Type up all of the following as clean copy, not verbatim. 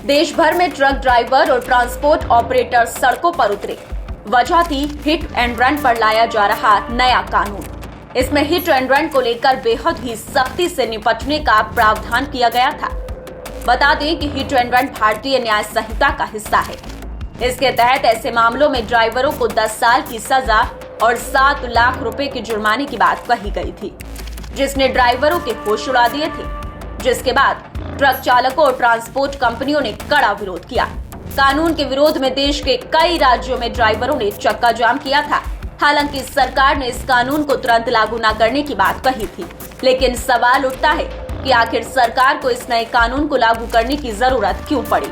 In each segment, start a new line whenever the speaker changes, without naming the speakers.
देश भर में ट्रक ड्राइवर और ट्रांसपोर्ट ऑपरेटर सड़कों पर उतरे। वजह थी हिट एंड रन पर लाया जा रहा नया कानून। इसमें हिट एंड रन को लेकर बेहद ही सख्ती से निपटने का प्रावधान किया गया था। बता दें कि हिट एंड रन भारतीय न्याय संहिता का हिस्सा है। इसके तहत ऐसे मामलों में ड्राइवरों को 10 साल की सजा और 7 लाख रुपए के जुर्माने की बात कही गई थी, जिसने ड्राइवरों के होश उड़ा दिए थे। जिसके बाद ट्रक चालकों और ट्रांसपोर्ट कंपनियों ने कड़ा विरोध किया। कानून के विरोध में देश के कई राज्यों में ड्राइवरों ने चक्का जाम किया था। हालांकि सरकार ने इस कानून को तुरंत लागू न करने की बात कही थी, लेकिन सवाल उठता है कि आखिर सरकार को इस नए कानून को लागू करने की जरूरत क्यों पड़ी।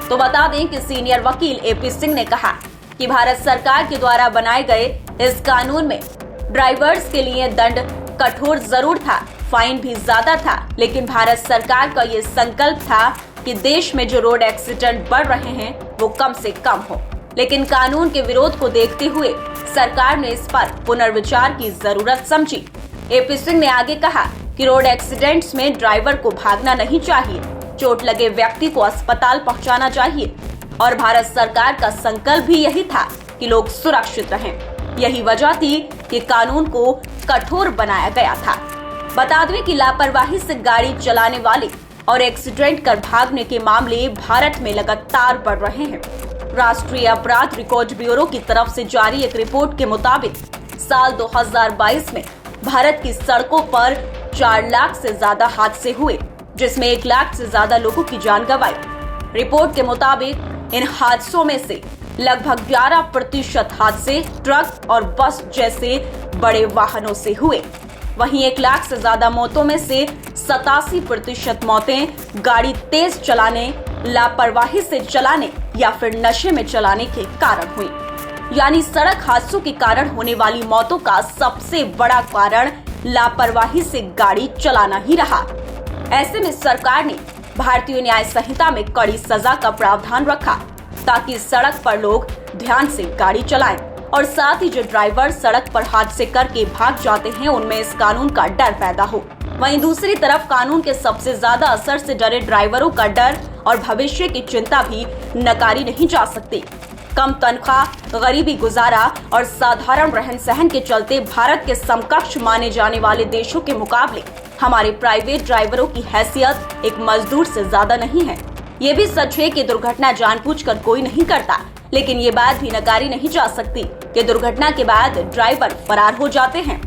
तो बता दें कि सीनियर वकील एपी सिंह ने कहा कि भारत सरकार के द्वारा बनाए गए इस कानून में ड्राइवर्स के लिए दंड कठोर जरूर था, फाइन भी ज्यादा था, लेकिन भारत सरकार का ये संकल्प था कि देश में जो रोड एक्सीडेंट बढ़ रहे हैं वो कम से कम हो। लेकिन कानून के विरोध को देखते हुए सरकार ने इस पर पुनर्विचार की जरूरत समझी। एपी सिंह ने आगे कहा कि रोड एक्सीडेंट्स में ड्राइवर को भागना नहीं चाहिए, चोट लगे व्यक्ति को अस्पताल पहुंचाना चाहिए और भारत सरकार का संकल्प भी यही था कि लोग सुरक्षित रहें। यही वजह थी कि कानून को कठोर बनाया गया था। बता दें कि लापरवाही से गाड़ी चलाने वाले और एक्सीडेंट कर भागने के मामले भारत में लगातार बढ़ रहे हैं। राष्ट्रीय अपराध रिकॉर्ड ब्यूरो की तरफ से जारी एक रिपोर्ट के मुताबिक साल 2022 में भारत की सड़कों पर 4 लाख से ज्यादा हादसे हुए, जिसमें 1 लाख से ज्यादा लोगों की जान गंवाई। रिपोर्ट के मुताबिक इन हादसों में से लगभग 11% हादसे ट्रक और बस जैसे बड़े वाहनों से हुए। वहीं 1 लाख से ज्यादा मौतों में से 87% मौतें गाड़ी तेज चलाने, लापरवाही से चलाने या फिर नशे में चलाने के कारण हुई। यानी सड़क हादसों के कारण होने वाली मौतों का सबसे बड़ा कारण लापरवाही से गाड़ी चलाना ही रहा। ऐसे में सरकार ने भारतीय न्याय संहिता में कड़ी सजा का प्रावधान रखा ताकि सड़क पर लोग ध्यान से गाड़ी चलाएं और साथ ही जो ड्राइवर सड़क पर हादसे करके भाग जाते हैं उनमें इस कानून का डर पैदा हो। वहीं दूसरी तरफ कानून के सबसे ज्यादा असर से डरे ड्राइवरों का डर और भविष्य की चिंता भी नकारी नहीं जा सकती। कम तनख्वाह, गरीबी गुजारा और साधारण रहन सहन के चलते भारत के समकक्ष माने जाने वाले देशों के मुकाबले हमारे प्राइवेट ड्राइवरों की हैसियत एक मजदूर से ज्यादा नहीं है। ये भी सच है कि दुर्घटना जानबूझकर कोई नहीं करता, लेकिन ये बात भी नकारी नहीं जा सकती कि दुर्घटना के बाद ड्राइवर फरार हो जाते हैं।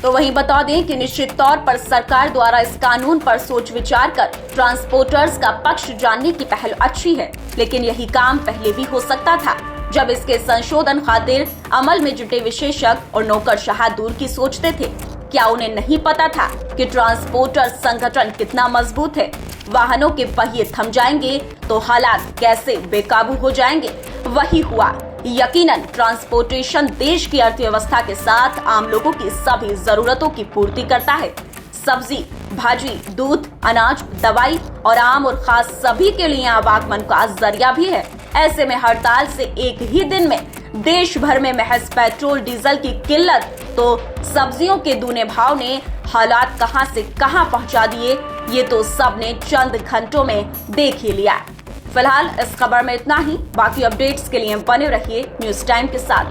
तो वहीं बता दें कि निश्चित तौर पर सरकार द्वारा इस कानून पर सोच विचार कर ट्रांसपोर्टर्स का पक्ष जानने की पहल अच्छी है, लेकिन यही काम पहले भी हो सकता था जब इसके संशोधन खातिर अमल में जुटे विशेषज्ञ और नौकरशाह दूर की सोचते थे। क्या उन्हें नहीं पता था कि ट्रांसपोर्टर संगठन कितना मजबूत है? वाहनों के पहिए थम जाएंगे तो हालात कैसे बेकाबू हो जाएंगे। वही हुआ। यकीनन ट्रांसपोर्टेशन देश की अर्थव्यवस्था के साथ आम लोगों की सभी जरूरतों की पूर्ति करता है। सब्जी, भाजी, दूध, अनाज, दवाई और आम और खास सभी के लिए आवागमन का जरिया भी है। ऐसे में हड़ताल से एक ही दिन में देश भर में महज पेट्रोल डीजल की किल्लत तो सब्जियों के दूने भाव ने हालात कहां से कहां पहुंचा दिए, ये तो सबने चंद घंटों में देख ही लिया। फिलहाल इस खबर में इतना ही। बाकी अपडेट्स के लिए बने रहिए न्यूज़ टाइम के साथ।